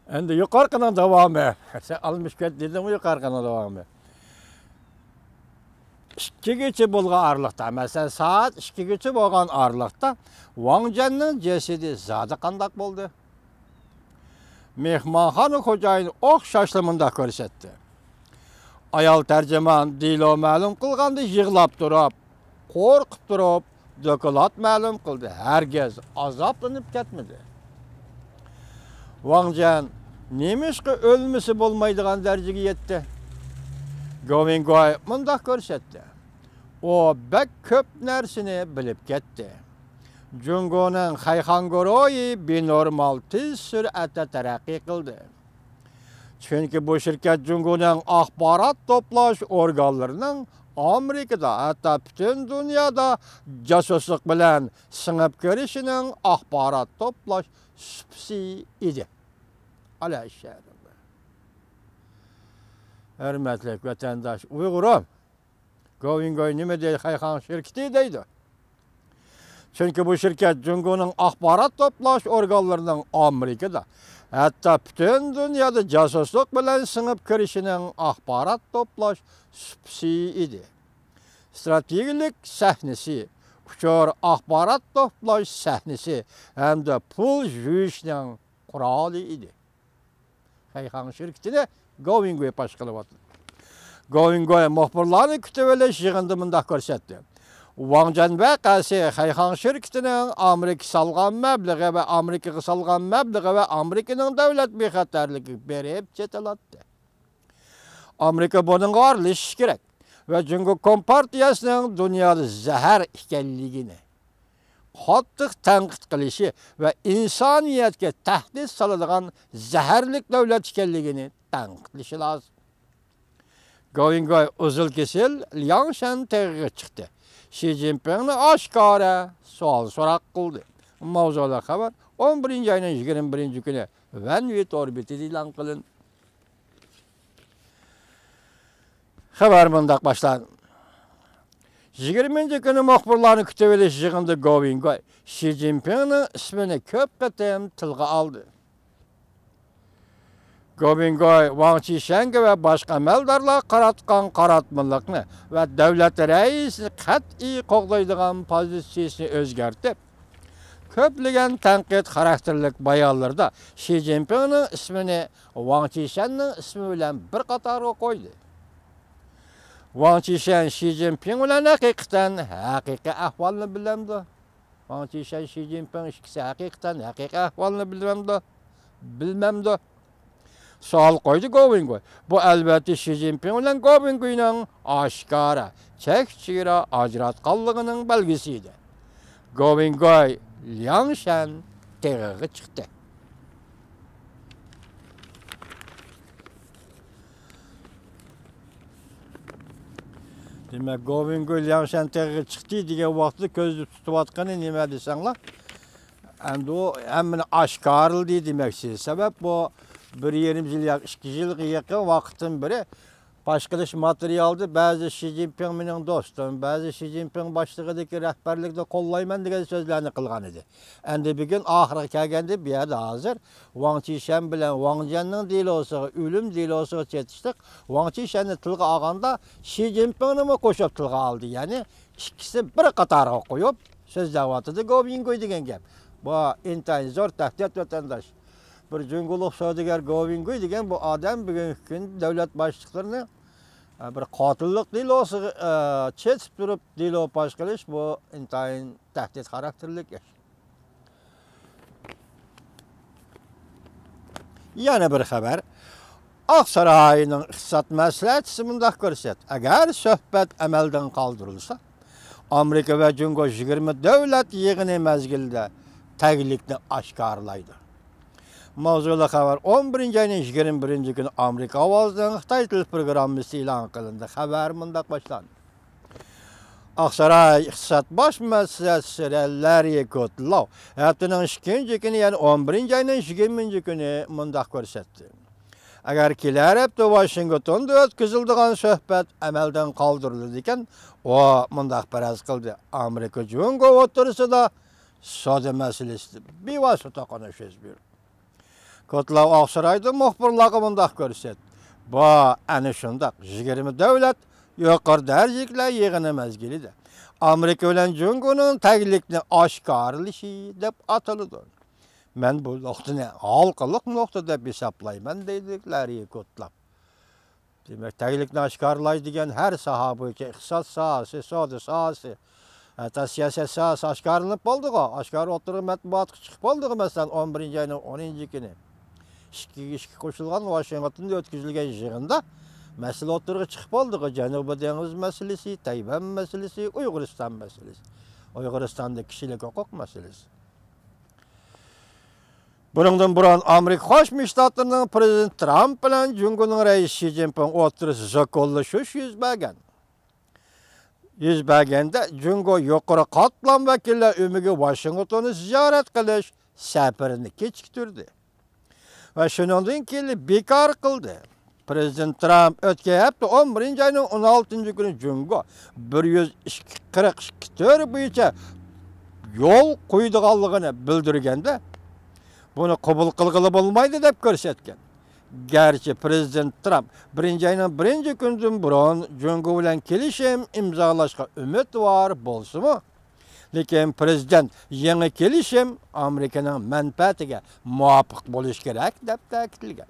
Endi yuqorqining davomi. Sen almış ketding, yuqorqining davomi. 2gacha bo'lgan arliqda, masalan, soat 2gacha bo'lgan arliqda Wang Jianning jasadi zodi qandaq bo'ldi? Mehmonxona xo'jayini o'xshashli munda ko'rsatdi. Ayol tarjimon Dilo ma'lum qilganda yig'lab turib, qo'rqib turib, doklad ma'lum qildi. Hargiz azoblanib ketmadi. Wang Jian nemishqa o'lmisi bo'lmaydigan darajaga yetdi. Govingoy mundaq ko'rsatdi. O bek ko'p narsani bilib ketdi. Jungoning Xayxangoroyi benormal tez sur'atda taraqqiy qildi. Chunki bu shirkat Jungoning axborot to'plash organlarining Amerikada, hatto butun dunyoda jasuslik bilan singib ko'rishining axborot to'plash supsi edi. Ala ishlar. Hürmetli vatandaş, Uyg'urim. Govingoy nima deydi? Xayxan şirketi deydi. Çünkü bu şirket Jungoning axborot to'plash organlarining Amerikada, hatto butun dunyoda jasuslik bilan singib kirishining axborot to'plash supsi edi. Strategik sahnasi, uchur axborot to'plash sahnasi hamda pul yuyishning quroli edi. Xayxan şirketini Govingoy pash qilyapti. Govingoy muxbirlarni kutib olish yig'inida mundaq ko'rsatdi. Wang Jian vaqasi Xayxan shirkatining Amerika salgan mablag'i va Amerikaga salgan mablag'i va Amerikaning davlat bexatarligi berib chetalatdi. Amerika bunga aralashishi kerak va Jungo kompartiyasining dunyoda zahar ekanligini qattiq tanqid qilishi va insoniyatga tahdid soladigan zaharlik davlat ekanligini tanqidlashi lozim. Govingoy uzil kesil Liangshan tag'iga chiqdi. Xi Jinpingni oshkora savol so'roq qildi. Mavzular xabar 11-oyning 21-kuni Vanvit orbitida e'lon qilindi. Xabar mundaq boshlandi. 20-kuni muxbirlarni kutib olish yig'inida Govingoy Xi Jinpingning ismini ko'p qatam tilga oldi. Govingoy Wang Qishanga va boshqa amaldorlar qaratgan qaratmalikni va davlat raisini qat'iy qo'g'daydigan pozitsiyasini o'zgartib, ko'plagan tanqid xarakterlik bayonlarda Xi Jinpingning ismini Wang Qishanning ismi bilan bir qatorga qo'ydi. Wang Qishan Xi Jinping bilan haqiqiy ahvolni bilamdi. Wang Qishan Xi Jinping ikkisi haqiqiy ahvolni bilamdi. Bilmamdi. Savol qo'ydi Govingoy. Bu albatta Xi Jinping bilan Govingoyning oshkora, chek-chegara ajratganligining belgisi edi. Govingoy Liangshan tag'iga chiqdi. Demak, Govingoy Liangshan tag'iga chiqdi degan vaqtda ko'zni tutayotgani nima desanglar? Endi u hammani oshkorladi demakchi. Sabab bu 1,5 yil, 2 yilga yaqin vaqtdan beri pash qilish materialda ba'zi Xi Jinping mening do'stim, ba'zi Xi Jinping boshlig'idagi rahbarlikda qo'llayman degan so'zlarni qilgan edi. Endi bugun oxiriga kelganda bu yerda hozir Wang Qishan bilan Wang Jianning delosiga, o'lim delosiga chetishdik. Wang Qishanni tilga olganda Xi Jinpingni qo'shib tilga oldi. Ya'ni ikkisi bir qatorga qo'yib so'zlayotdi Govingoy degan gap. Bu intayin zo'r tahdid vatandosh. Bir Jungo'luq savdogar Govingoy degan bu odam bugungi kun davlat boshliqlarini bir qotillik delosiga chetib turib delo pash qilish bu intayin tahdid xarakterlik ish. Yana bir xabar. Oqsaroyning iqtisod maslahatchisi mundaq ko'rsatdi. Agar suhbat amaldan qoldirilsa, Amerika va Jungo 20 davlat yig'ini mezgilida taglikni oshkorlaydi. Mavzular xabar 11-oyning 21-kuni Amerika ovozining Xitoy til programmasi e'lon qilindi. Xabar mundaq boshlandi. Oqsaroy iqtisod bosh maslahatchisi Larry Kudlow haftaning 2-kuni, ya'ni 11-oyning 20-kuni mundaq ko'rsatdi. Agar kelar hafta Washingtonda o'tkaziladigan suhbat amaldan qoldirildi ekan, u mundaq faraz qildi. Amerika Jungo o'rtasida savdo masalasi bevosita qatnashish buyurdi. Kotlav Akşaray'da muhbirlığı mındaq görset. Bu ana şundaq 20 devlet yuqori darajada yig'ini mezgilida Amerika bilan Jungo'nun taglikni oshkorlashi deb ataladi. Men bu nuqtani halqaliq nuqta deb hisoblayman deydiklari ko'plab. Demak, taglikni oshkorlash degan har soha bo'yicha iqtisod sohasi, savdo sohasi, hatta siyosat sohasi oshkorlanib bo'ldi-ku. Oshkor o'tirib matbuotga chiqib bo'ldi-ku, masalan 11-oyning 10-kuni. Ishga qo'shilgan Washingtonda o'tkazilgan yig'inda masala o'tirg'i chiqib bo'ldi-ku. Janubiy dengiz masalasi, Tayvan masalasi, Uyg'uriston masalasi. Uyg'uristonda kishilik huquq masalasi. Buningdan burun Amerika Qo'shma Shtatlarining prezidenti Trump bilan Jungo'ning raisi Xi Jinping o'tirishib zokollashish yuz berganda Jungo yuqori qatlam vakillar umiga Washingtonni ziyorat qilish safarini kechiktirdi. Va shuningdan keyin bekor qildi. Prezident Trump o'tgan hafta 11-oyning 16-kuni Jungo 142 tur bo'yicha yo'l qo'ydiganligini bildirganda buni qabul qilg'ili bo'lmaydi deb ko'rsatgan. Garchi prezident Trump 1-oyning 1-kunidan burun Jungo bilan kelishim imzolashga umidvor bo'lsa-mu, lekin prezident yangi kelishim Amerikaning manfaatiga muvofiq bo'lishi kerak deb ta'kidlagan.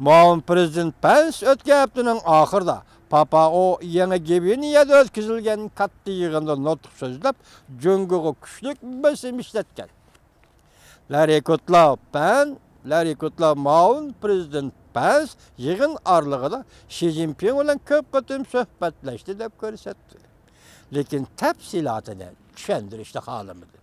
Muavin prezident Pence o'tgan haftaning oxirida Papao yangi Gvineyada o'tkazilgan katta yig'inda nutq so'zlab, Jungoga kuchli bosim ishlatgan. Larry Kudlow Muavin prezident Pence yig'in oralig'ida Xi Jinping bilan ko'p qatim suhbatlashdi deb ko'rsatdi. Lekin tafsilotini tushuntirishni xohlamadi.